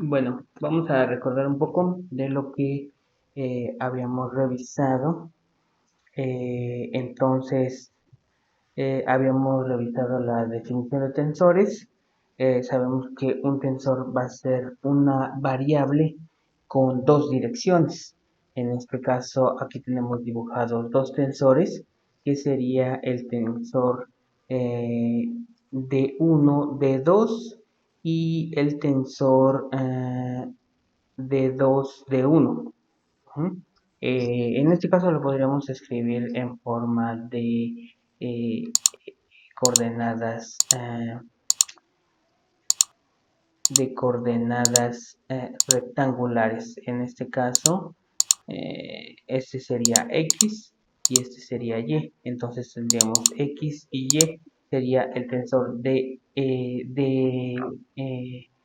Bueno, vamos a recordar un poco de lo que habíamos revisado. Entonces, habíamos revisado la definición de tensores. Sabemos que un tensor va a ser una variable con dos direcciones. En este caso, aquí tenemos dibujados dos tensores, que sería el tensor D1, D2 y el tensor D2, D1. Ujú. En este caso lo podríamos escribir en forma eh, coordenadas rectangulares. En este caso, este sería X y este sería Y. Entonces tendríamos X y Y sería el tensor de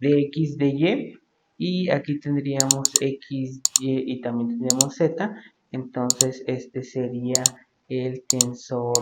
X de Y. Y aquí tendríamos X, Y y también tendríamos Z. Entonces este sería el tensor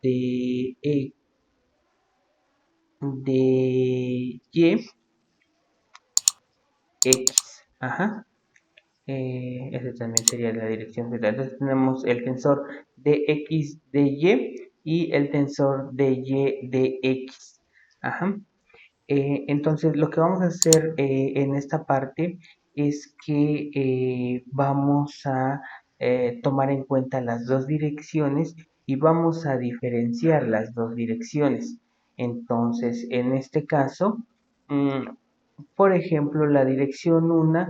de, de Y, X. Ajá. Esa también sería la dirección Z. Entonces tenemos el tensor de X de Y el tensor de Y de X. Ajá. Entonces lo que vamos a hacer en esta parte es que vamos a tomar en cuenta las dos direcciones y vamos a diferenciar las dos direcciones. Entonces, en este caso, mm, por ejemplo, la dirección 1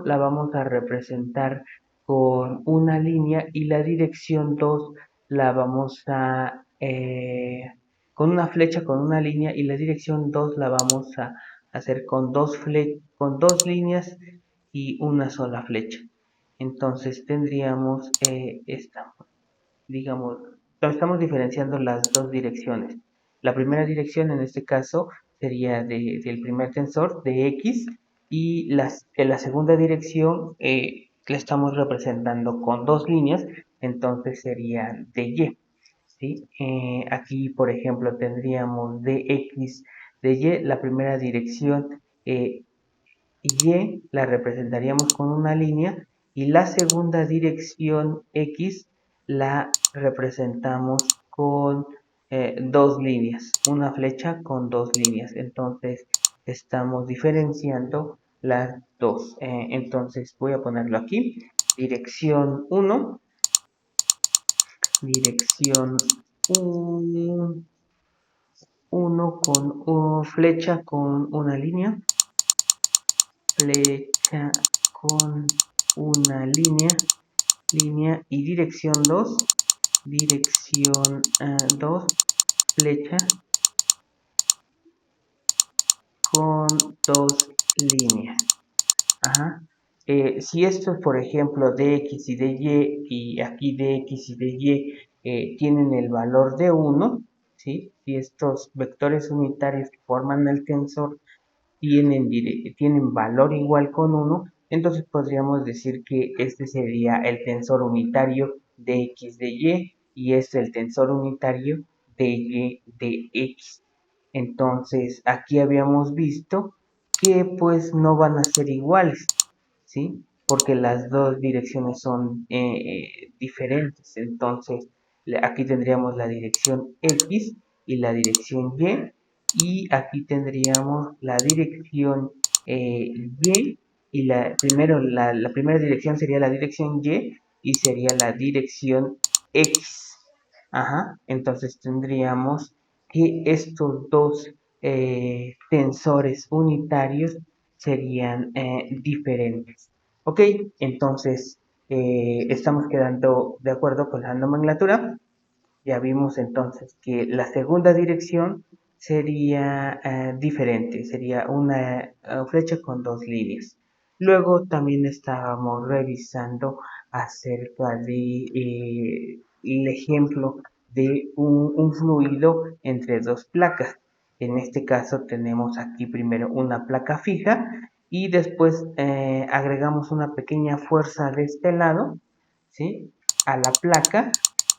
la vamos a representar con una línea y la dirección 2 la vamos a con una flecha con una línea y la dirección 2 la vamos a hacer con dos líneas y una sola flecha. Entonces tendríamos digamos, estamos diferenciando las dos direcciones. La primera dirección en este caso sería del primer tensor de X y la segunda dirección la estamos representando con dos líneas, entonces sería de Y. ¿Sí? Aquí, por ejemplo, tendríamos de X de Y, la primera dirección Y la representaríamos con una línea y la segunda dirección X la representamos con dos líneas, una flecha con dos líneas. Entonces estamos diferenciando las dos. Entonces voy a ponerlo aquí. Dirección 1, dirección 1 con flecha con una flecha con una línea y dirección 2, flecha con dos líneas. Ajá. Si esto, por ejemplo, de X y de Y, y aquí de X y de Y tienen el valor de 1, ¿sí? Si estos vectores unitarios que forman el tensor tienen valor igual con 1, entonces podríamos decir que este sería el tensor unitario de X de Y este el tensor unitario de Y de X. Entonces aquí habíamos visto que pues no van a ser iguales, ¿sí? Porque las dos direcciones son diferentes. Entonces aquí tendríamos la dirección X y la dirección y aquí tendríamos la dirección y la primera dirección sería la dirección y sería la dirección X. Ajá, entonces tendríamos que estos dos tensores unitarios serían diferentes. Ok, entonces estamos quedando de acuerdo con la nomenclatura. Ya vimos entonces que la segunda dirección sería diferente, sería una flecha con dos líneas. Luego también estábamos revisando acerca de el ejemplo de un fluido entre dos placas. En este caso tenemos aquí primero una placa fija y después agregamos una pequeña fuerza de este lado, ¿sí? A la placa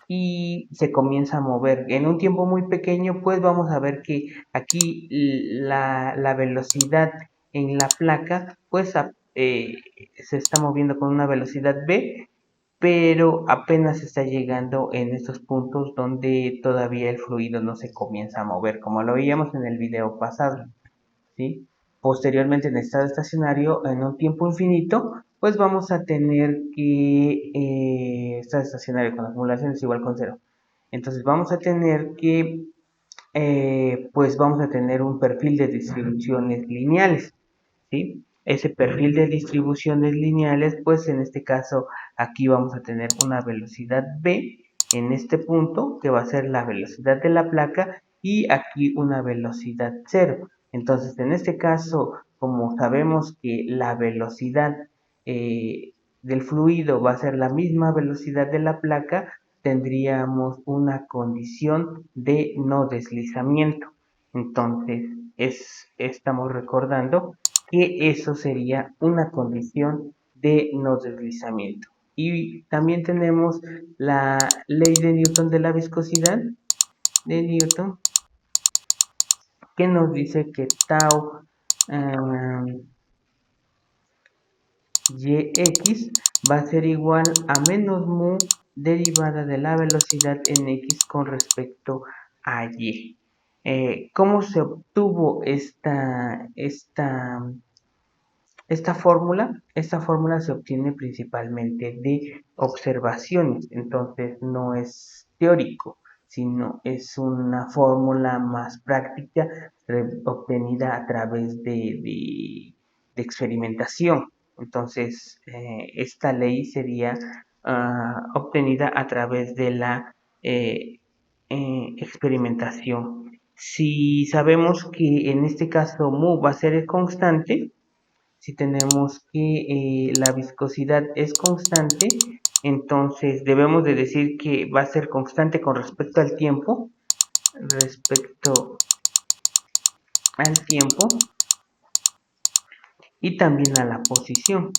y se comienza a mover en un tiempo muy pequeño, pues vamos a ver que aquí la velocidad en la placa pues se está moviendo con una velocidad v, pero apenas está llegando en estos puntos donde todavía el fluido no se comienza a mover, como lo veíamos en el video pasado, ¿sí? Posteriormente, en estado estacionario, en un tiempo infinito, pues vamos a tener que estado estacionario con acumulación es igual con cero. Entonces vamos a tener que, pues vamos a tener un perfil de distribuciones lineales, ¿sí? Ese perfil de distribuciones lineales, pues en este caso aquí vamos a tener una velocidad v en este punto, que va a ser la velocidad de la placa, y aquí una velocidad cero. Entonces, en este caso, como sabemos que la velocidad del fluido va a ser la misma velocidad de la placa, tendríamos una condición de no deslizamiento. Entonces, estamos recordando que eso sería una condición de no deslizamiento. Y también tenemos la ley de Newton de la viscosidad de Newton, que nos dice que tau yx va a ser igual a menos mu derivada de la velocidad en x con respecto a y. ¿Cómo se obtuvo esta fórmula? Esta fórmula se obtiene principalmente de observaciones, entonces no es teórico, sino es una fórmula más práctica obtenida a través de experimentación. Entonces, esta ley sería obtenida a través de la experimentación. Si sabemos que en este caso mu va a ser constante, si tenemos que la viscosidad es constante, entonces debemos de decir que va a ser constante con respecto al tiempo y también a la posición.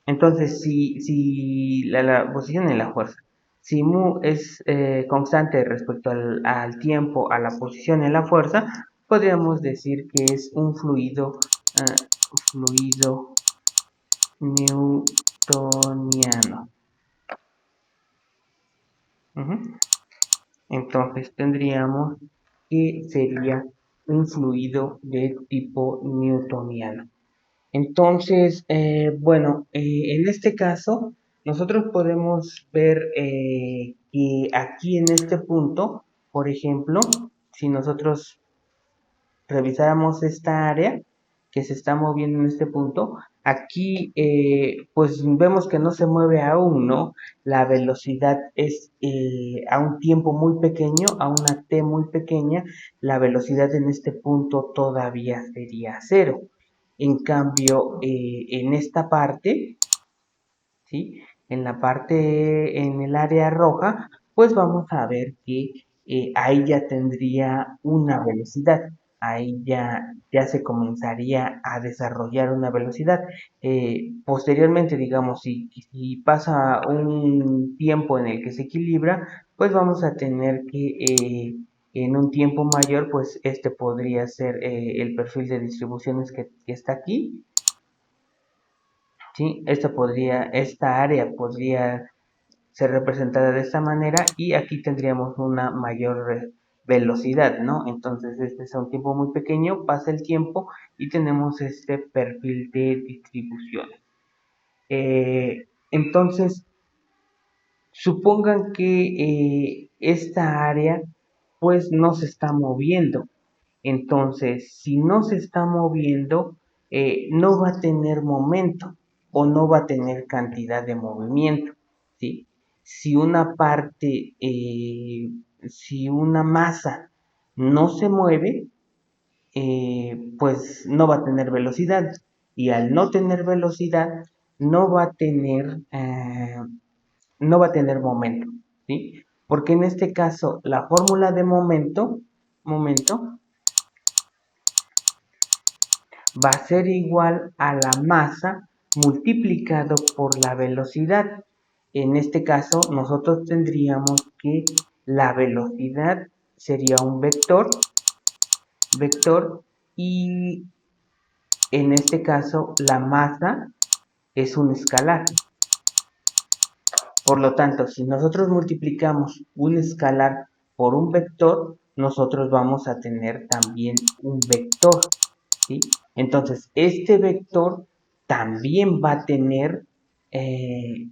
Entonces, si la posición y la fuerza, si mu es constante respecto al tiempo, a la posición y a la fuerza, podríamos decir que es un fluido newtoniano. Entonces tendríamos que sería un fluido de tipo newtoniano. Entonces, bueno, en este caso, nosotros podemos ver que aquí en este punto, por ejemplo, si nosotros revisáramos esta área que se está moviendo en este punto, aquí pues vemos que no se mueve aún, ¿no? La velocidad es a un tiempo muy pequeño, a una t muy pequeña, la velocidad en este punto todavía sería cero. En cambio, en esta parte, ¿sí? En el área roja, pues vamos a ver que ahí ya tendría una velocidad, ahí ya se comenzaría a desarrollar una velocidad. Posteriormente, digamos, si pasa un tiempo en el que se equilibra, pues vamos a tener que en un tiempo mayor, pues este podría ser el perfil de distribuciones que está aquí. ¿Sí? Esta área podría ser representada de esta manera y aquí tendríamos una mayor velocidad, ¿no? Entonces este es un tiempo muy pequeño, pasa el tiempo y tenemos este perfil de distribución. Entonces, supongan que esta área pues no se está moviendo. Entonces, si no se está moviendo, no va a tener momento o no va a tener cantidad de movimiento, ¿sí? Si una parte, si una masa no se mueve, pues no va a tener velocidad. Y al no tener velocidad, no va a tener, eh, no va a tener momento, ¿sí? Porque en este caso, la fórmula de momento va a ser igual a la masa multiplicado por la velocidad. en este caso nosotros tendríamos que la velocidad sería un vector y en este caso la masa es un escalar. Por lo tanto, si nosotros multiplicamos un escalar por un vector, nosotros vamos a tener también un vector, ¿sí? Entonces, este vector también va a tener, eh,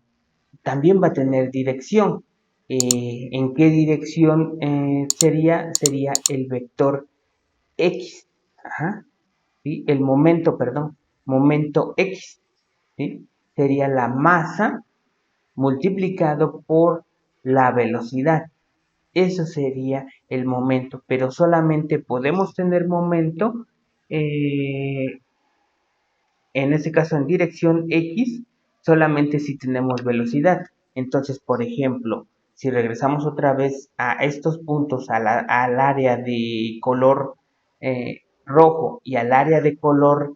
también va a tener dirección. ¿En qué dirección sería? Sería el vector X. Ajá, ¿sí? El momento, perdón, momento X, ¿sí? Sería la masa multiplicado por la velocidad. Eso sería el momento, pero solamente podemos tener momento, eh, en este caso en dirección X, solamente si tenemos velocidad. Entonces, por ejemplo, si regresamos otra vez a estos puntos, al área de color rojo y al área de color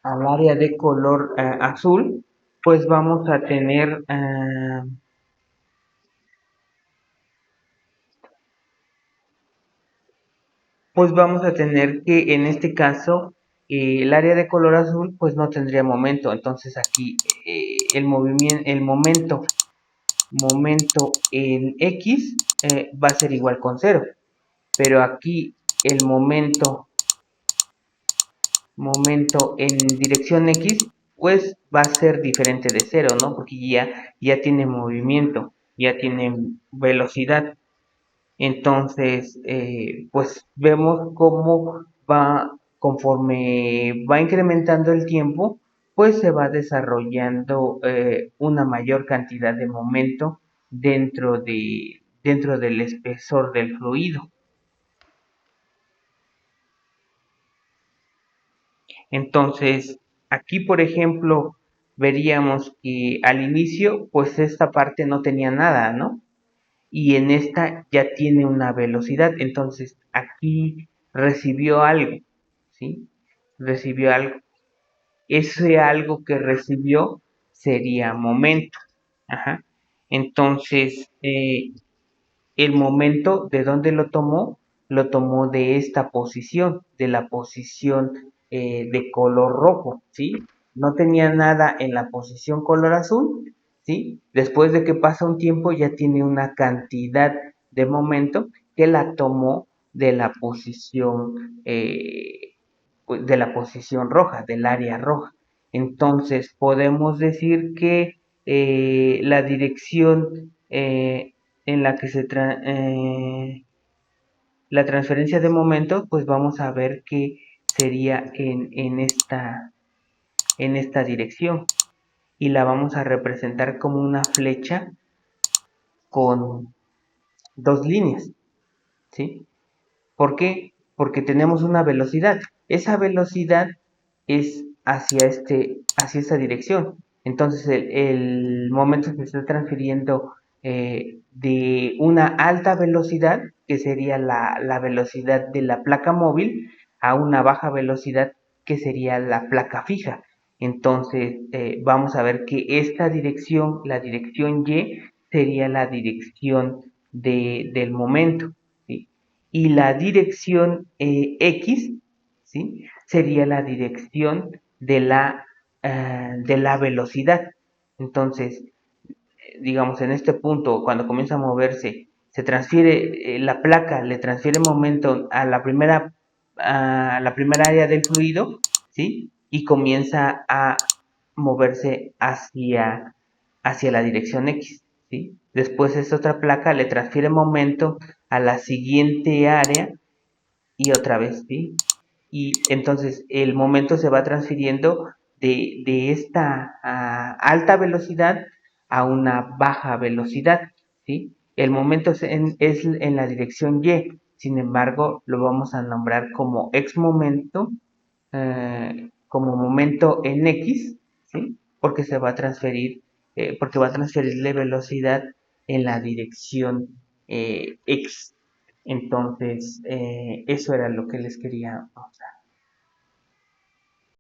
al área de color azul, pues vamos a tener, que en este caso el área de color azul pues no tendría momento. Entonces aquí el movimiento, momento en X va a ser igual con cero. Pero aquí el momento en dirección X, pues va a ser diferente de cero, ¿no? Porque ya tiene movimiento, ya tiene velocidad. Entonces, pues vemos cómo va, conforme va incrementando el tiempo, pues se va desarrollando una mayor cantidad de momento dentro del espesor del fluido. Entonces, aquí, por ejemplo, veríamos que al inicio, pues esta parte no tenía nada, ¿no? Y en esta ya tiene una velocidad. Entonces, aquí recibió algo, ¿sí? Recibió algo. Ese algo que recibió sería momento. Ajá. Entonces, el momento, ¿de dónde lo tomó? Lo tomó de esta posición, de la posición de color rojo, ¿sí? No tenía nada en la posición color azul, ¿sí? Después de que pasa un tiempo ya tiene una cantidad de momento que la tomó de la posición, de la posición roja, del área roja. Entonces podemos decir que la dirección en la que la transferencia de momento, pues vamos a ver que sería en esta dirección y la vamos a representar como una flecha con dos líneas, ¿sí? ¿Por qué? Porque tenemos una velocidad. Esa velocidad es hacia esta dirección. Entonces el momento se está transfiriendo de una alta velocidad, que sería la velocidad de la placa móvil, a una baja velocidad, que sería la placa fija. Entonces vamos a ver que esta dirección, la dirección Y, sería la dirección del momento, ¿sí? Y la dirección X, ¿sí? Sería la dirección de la velocidad. Entonces, digamos, en este punto, cuando comienza a moverse, se transfiere, la placa le transfiere momento a la primera área del fluido, ¿sí? Y comienza a moverse hacia la dirección X, ¿sí? Después esta otra placa le transfiere momento a la siguiente área y otra vez, ¿sí? Y entonces el momento se va transfiriendo de esta alta velocidad a una baja velocidad, ¿sí? El momento es en la dirección Y, sin embargo, lo vamos a nombrar como X momento, como momento en X, ¿sí? Porque se va a transferir, porque va a transferirle velocidad en la dirección X. Entonces, eso era lo que les quería mostrar.